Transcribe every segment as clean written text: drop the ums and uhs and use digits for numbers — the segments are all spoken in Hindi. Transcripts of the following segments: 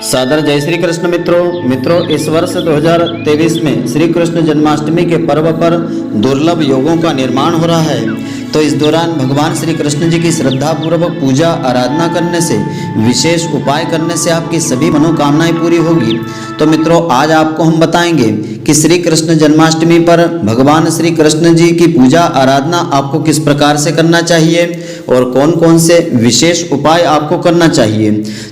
सादर जय श्री कृष्ण मित्रों इस वर्ष 2023 में श्री कृष्ण जन्माष्टमी के पर्व पर दुर्लभ योगों का निर्माण हो रहा है। तो इस दौरान भगवान श्री कृष्ण जी की श्रद्धा पूर्वक पूजा आराधना करने से, विशेष उपाय करने से आपकी सभी मनोकामनाएं पूरी होगी। तो मित्रों, आज आपको हम बताएंगे कि श्री कृष्ण जन्माष्टमी पर भगवान श्री कृष्ण जी की पूजा आराधना आपको किस प्रकार से करना चाहिए और कौन कौन से विशेष उपाय आपको करना चाहिए।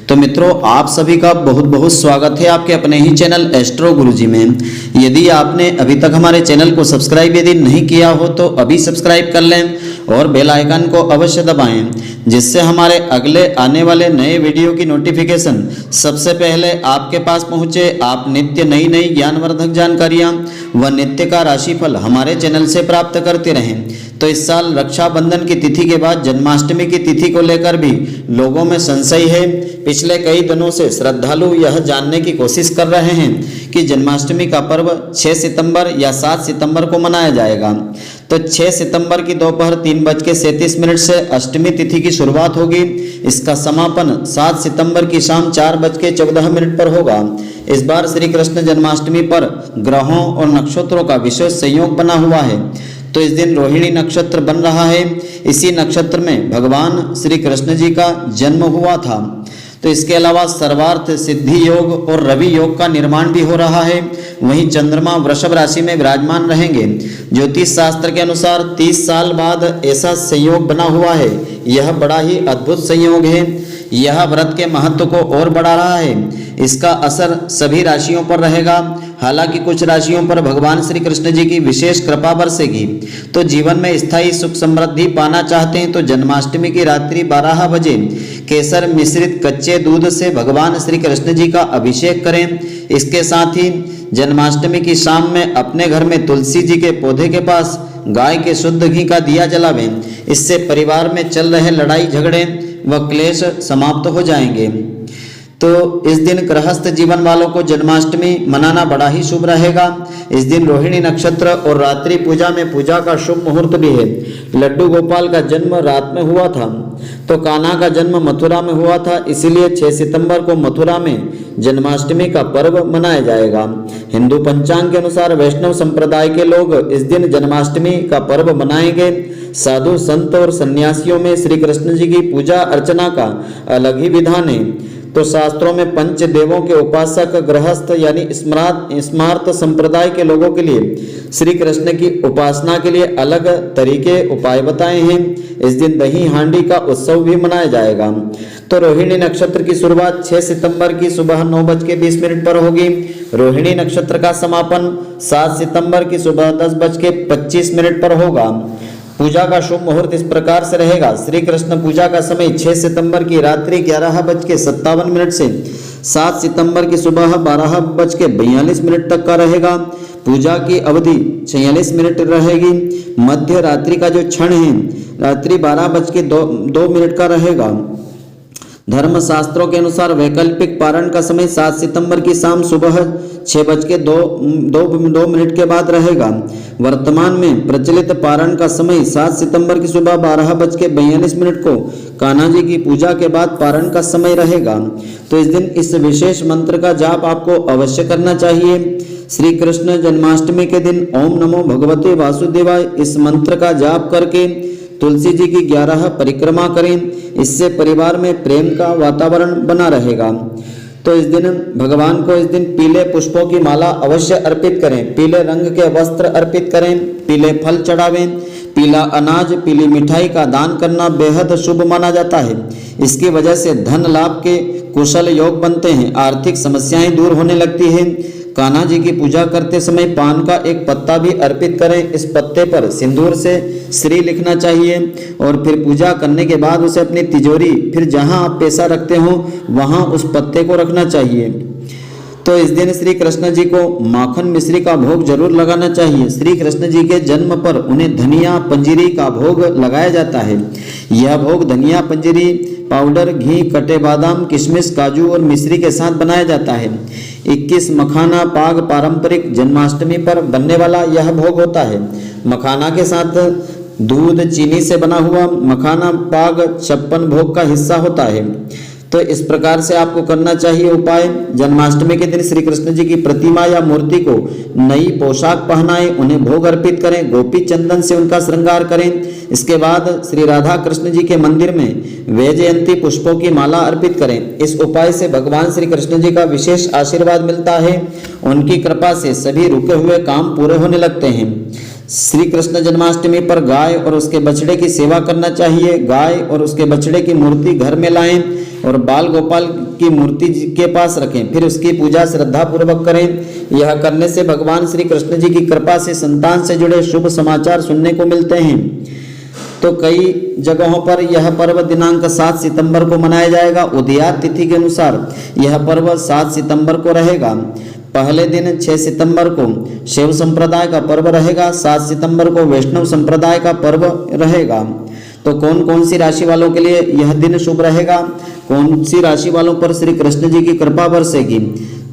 तो मित्रों, आप सभी का बहुत बहुत स्वागत है आपके अपने ही चैनल एस्ट्रो गुरुजी में। यदि आपने अभी तक हमारे चैनल को सब्सक्राइब यदि नहीं किया हो तो अभी सब्सक्राइब कर लें और बेल आइकन को अवश्य दबाएं, जिससे हमारे अगले आने वाले नए वीडियो की नोटिफिकेशन सबसे पहले आपके पास पहुंचे। आप नित्य नई नई ज्ञानवर्धक जानकारियां व नित्य का राशिफल हमारे चैनल से प्राप्त करते रहें। तो इस साल रक्षाबंधन की तिथि के बाद जन्माष्टमी की तिथि को लेकर भी लोगों में संशय है। पिछले कई दिनों से श्रद्धालु यह जानने की कोशिश कर रहे हैं कि जन्माष्टमी का पर्व 6 सितंबर या 7 सितंबर को मनाया जाएगा। तो 6 सितंबर की दोपहर 3:37 से अष्टमी तिथि की शुरुआत होगी। इसका समापन 7 सितंबर की शाम 4:14 पर होगा। इस बार श्री कृष्ण जन्माष्टमी पर ग्रहों और नक्षत्रों का विशेष संयोग बना हुआ है। तो इस दिन रोहिणी नक्षत्र बन रहा है। इसी नक्षत्र में भगवान श्री कृष्ण जी का जन्म हुआ था। तो इसके अलावा सर्वार्थ सिद्धि योग और रवि योग का निर्माण भी हो रहा है। वहीं चंद्रमा वृषभ राशि में विराजमान रहेंगे। ज्योतिष शास्त्र के अनुसार 30 साल बाद ऐसा संयोग बना हुआ है। यह बड़ा ही अद्भुत संयोग है। यह व्रत के महत्व को और बढ़ा रहा है। इसका असर सभी राशियों पर रहेगा। हालांकि कुछ राशियों पर भगवान श्री कृष्ण जी की विशेष कृपा बरसेगी। तो जीवन में स्थायी सुख समृद्धि पाना चाहते हैं तो जन्माष्टमी की रात्रि 12 बजे केसर मिश्रित कच्चे दूध से भगवान श्री कृष्ण जी का अभिषेक करें। इसके साथ ही जन्माष्टमी की शाम में अपने घर में तुलसी जी के पौधे के पास गाय के शुद्ध घी का दिया जलावें। इससे परिवार में चल रहे लड़ाई झगड़े व क्लेश समाप्त हो जाएंगे। तो इस दिन गृहस्थ जीवन वालों को जन्माष्टमी मनाना बड़ा ही शुभ रहेगा। इस दिन रोहिणी नक्षत्र और रात्रि पूजा में पूजा का शुभ मुहूर्त भी है। लड्डू गोपाल का जन्म रात में हुआ था। तो कान्हा का जन्म मथुरा में हुआ था, इसीलिए 6 सितंबर को मथुरा में जन्माष्टमी का पर्व मनाया जाएगा। हिंदू पंचांग के अनुसार वैष्णव संप्रदाय के लोग इस दिन जन्माष्टमी का पर्व मनाएंगे। साधु संत और सन्यासियों में श्री कृष्ण जी की पूजा अर्चना का अलग ही विधान है। तो शास्त्रों में पंच देवों के उपासक गृहस्थ यानी स्मार्त संप्रदाय के लोगों के लिए श्री कृष्ण की उपासना के लिए अलग तरीके उपाय बताए हैं। इस दिन दही हांडी का उत्सव भी मनाया जाएगा। तो रोहिणी नक्षत्र की शुरुआत 6 सितंबर की सुबह 9:20 पर होगी। रोहिणी नक्षत्र का समापन 7 सितंबर की सुबह 10:25 पर होगा। पूजा का शुभ मुहूर्त इस प्रकार से रहेगा। श्री कृष्ण पूजा का समय 6 सितंबर की रात्रि 11:57 से 7 सितंबर की सुबह 12:42 तक का रहेगा। पूजा की अवधि 46 मिनट रहेगी। मध्य रात्रि का जो क्षण है रात्रि 12:02 का रहेगा। धर्म शास्त्रों के अनुसार वैकल्पिक पारण का समय 7 सितंबर की शाम सुबह 6:02 के बाद रहेगा। वर्तमान में प्रचलित पारण का समय 7 सितंबर की सुबह 12:42 को कान्हा जी की पूजा के बाद पारण का समय रहेगा। तो इस दिन इस विशेष मंत्र का जाप आपको अवश्य करना चाहिए। श्री कृष्ण जन्माष्टमी के दिन ओम नमो भगवते वासुदेवाय इस मंत्र का जाप करके तुलसी जी की 11 परिक्रमा करें। इससे परिवार में प्रेम का वातावरण बना रहेगा। तो इस दिन भगवान को इस दिन पीले पुष्पों की माला अवश्य अर्पित करें। पीले रंग के वस्त्र अर्पित करें। पीले फल चढ़ावें। पीला अनाज, पीली मिठाई का दान करना बेहद शुभ माना जाता है। इसकी वजह से धन लाभ के कुशल योग बनते हैं। आर्थिक समस्याएं दूर होने लगती हैं। कान्हा जी की पूजा करते समय पान का एक पत्ता भी अर्पित करें। इस पत्ते पर सिंदूर से श्री लिखना चाहिए और फिर पूजा करने के बाद उसे अपनी तिजोरी फिर जहां आप पैसा रखते हो वहां उस पत्ते को रखना चाहिए। तो इस दिन श्री कृष्ण जी को माखन मिश्री का भोग जरूर लगाना चाहिए। श्री कृष्ण जी के जन्म पर उन्हें धनिया पंजीरी का भोग लगाया जाता है। यह भोग धनिया पंजीरी पाउडर, घी, कटे बादाम, किशमिश, काजू और मिश्री के साथ बनाया जाता है। 21 मखाना पाग पारंपरिक जन्माष्टमी पर बनने वाला यह भोग होता है। मखाना के साथ दूध चीनी से बना हुआ मखाना पाग 56 भोग का हिस्सा होता है। तो इस प्रकार से आपको करना चाहिए उपाय। जन्माष्टमी के दिन श्री कृष्ण जी की प्रतिमा या मूर्ति को नई पोशाक पहनाएं, उन्हें भोग अर्पित करें, गोपी चंदन से उनका श्रृंगार करें। इसके बाद श्री राधा कृष्ण जी के मंदिर में वैजयंती पुष्पों की माला अर्पित करें। इस उपाय से भगवान श्री कृष्ण जी का विशेष आशीर्वाद मिलता है। उनकी कृपा से सभी रुके हुए काम पूरे होने लगते हैं। श्री कृष्ण जन्माष्टमी पर गाय और उसके बछड़े की सेवा करना चाहिए। गाय और उसके बछड़े की मूर्ति घर में लाएं और बाल गोपाल की मूर्ति के पास रखें, फिर उसकी पूजा श्रद्धा पूर्वक करें। यह करने से भगवान श्री कृष्ण जी की कृपा से संतान से जुड़े शुभ समाचार सुनने को मिलते हैं। तो कई जगहों पर यह पर्व दिनांक 7 सितंबर को मनाया जाएगा। उदयात तिथि के अनुसार यह पर्व 7 सितंबर को रहेगा। पहले दिन 6 सितंबर को शैव संप्रदाय का पर्व रहेगा। 7 सितंबर को वैष्णव संप्रदाय का पर्व रहेगा। तो कौन कौन सी राशि वालों के लिए यह दिन शुभ रहेगा, कौन सी राशि वालों पर श्री कृष्ण जी की कृपा बरसेगी?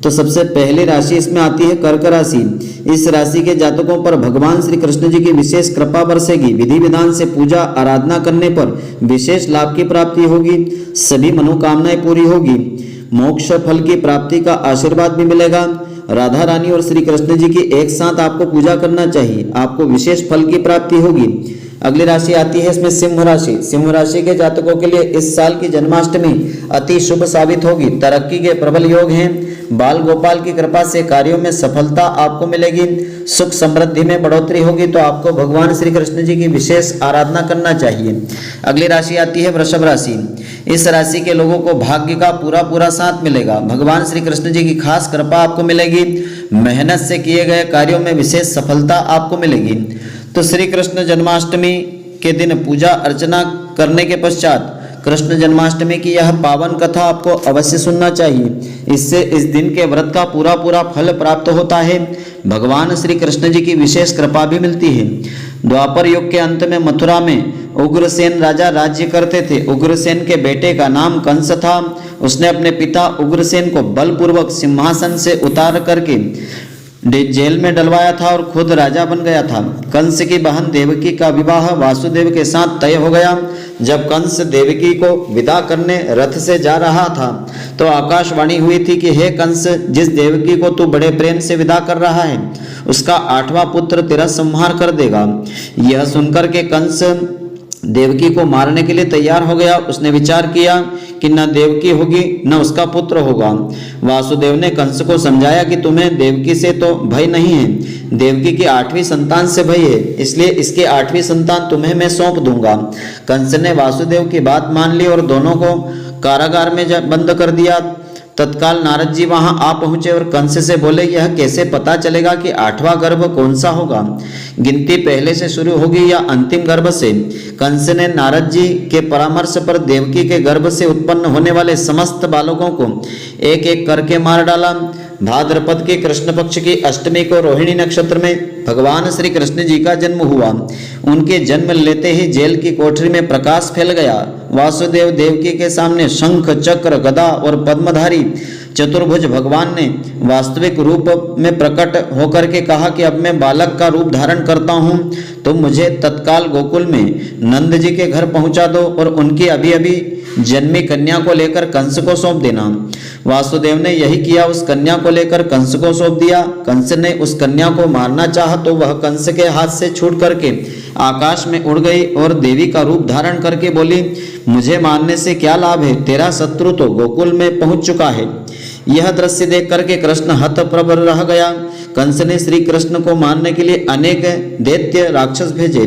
तो सबसे पहली राशि इसमें आती है कर्क राशि। इस राशि के जातकों पर भगवान श्री कृष्ण जी की विशेष कृपा बरसेगी। विधि विधान से पूजा आराधना करने पर विशेष लाभ की प्राप्ति होगी, सभी मनोकामनाएं पूरी होगी, मोक्ष फल की प्राप्ति का आशीर्वाद भी मिलेगा। राधा रानी और श्री कृष्ण जी की एक साथ आपको पूजा करना चाहिए, आपको विशेष फल की प्राप्ति होगी। अगली राशि आती है इसमें सिंह राशि। सिंह राशि के जातकों के लिए इस साल की जन्माष्टमी अति शुभ साबित होगी। तरक्की के प्रबल योग हैं। बाल गोपाल की कृपा से कार्यों में सफलता आपको मिलेगी। सुख समृद्धि में बढ़ोतरी होगी। तो आपको भगवान श्री कृष्ण जी की विशेष आराधना करना चाहिए। अगली राशि आती है वृषभ राशि। इस राशि के लोगों को भाग्य का पूरा साथ मिलेगा। भगवान श्री कृष्ण जी की खास कृपा आपको मिलेगी। मेहनत से किए गए कार्यों में विशेष सफलता आपको मिलेगी। तो श्री कृष्ण जन्माष्टमी के दिन पूजा अर्चना करने के पश्चात कृष्ण जन्माष्टमी की यह पावन कथा आपको अवश्य सुनना चाहिए। इससे इस दिन के व्रत का पूरा फल प्राप्त होता है। भगवान श्री कृष्ण जी की विशेष कृपा भी मिलती है। द्वापर युग के अंत में मथुरा में उग्रसेन राजा राज्य करते थे। उग्रसेन के बेटे का नाम कंस था। उसने अपने पिता उग्रसेन को बलपूर्वक सिंहासन से उतार करके जेल में डलवाया था और खुद राजा बन गया था। कंस की बहन देवकी का विवाह वासुदेव के साथ तय हो गया। जब कंस देवकी को विदा करने रथ से जा रहा था तो आकाशवाणी हुई थी कि हे कंस, जिस देवकी को तू बड़े प्रेम से विदा कर रहा है उसका 8वां पुत्र तेरा संहार कर देगा। यह सुनकर के कंस देवकी को मारने के लिए तैयार हो गया। उसने विचार किया कि न देवकी होगी न उसका पुत्र होगा। वासुदेव ने कंस को समझाया कि तुम्हें देवकी से तो भय नहीं है, देवकी की 8वीं संतान से भय है, इसलिए इसकी 8वीं संतान तुम्हें मैं सौंप दूंगा। कंस ने वासुदेव की बात मान ली और दोनों को कारागार में बंद कर दिया। तत्काल नारद जी वहां आ पहुंचे और कंस से बोले, यह कैसे पता चलेगा कि 8वां गर्भ कौन सा होगा? गिनती पहले से शुरू होगी या अंतिम गर्भ से? कंस ने नारद जी के परामर्श पर देवकी के गर्भ से उत्पन्न होने वाले समस्त बालकों को एक एक करके मार डाला। भाद्रपद के कृष्ण पक्ष की अष्टमी को रोहिणी नक्षत्र में भगवान श्री कृष्ण जी का जन्म हुआ। उनके जन्म लेते ही जेल की कोठरी में प्रकाश फैल गया। वासुदेव देवकी के सामने शंख, चक्र, गदा और पद्मधारी चतुर्भुज भगवान ने वास्तविक रूप में प्रकट होकर के कहा कि अब मैं बालक का रूप धारण करता हूँ, तो मुझे तत्काल गोकुल में नंद जी के घर पहुँचा दो और उनकी अभी अभी जन्मी कन्या को लेकर कंस को सौंप देना। वासुदेव ने यही किया, उस कन्या को लेकर कंस को सौंप दिया। कंस ने उस कन्या को मारना चाहा तो वह कंस के हाथ से छूट करके आकाश में उड़ गई और देवी का रूप धारण करके बोली, मुझे मारने से क्या लाभ है, तेरा शत्रु तो गोकुल में पहुंच चुका है। यह दृश्य देख करके कृष्ण हतप्रभ रह गया। कंस ने श्री कृष्ण को मारने के लिए अनेक दैत्य राक्षस भेजे।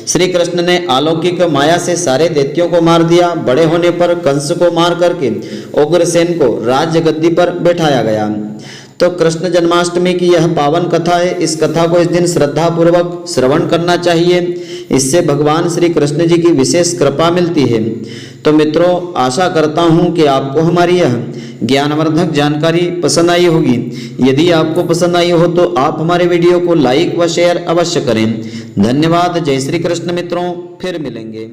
श्री कृष्ण ने अलौकिक माया से सारे दैत्यों को मार दिया। बड़े होने पर कंस को मार करके उग्रसेन को राज्य गद्दी पर बैठाया गया। तो कृष्ण जन्माष्टमी की यह पावन कथा है। इस कथा को इस दिन श्रद्धा पूर्वक श्रवण करना चाहिए। इससे भगवान श्री कृष्ण जी की विशेष कृपा मिलती है। तो मित्रों, आशा करता हूँ कि आपको हमारी यह ज्ञानवर्धक जानकारी पसंद आई होगी। यदि आपको पसंद आई हो तो आप हमारे वीडियो को लाइक व शेयर अवश्य करें। धन्यवाद। जय श्री कृष्ण मित्रों, फिर मिलेंगे।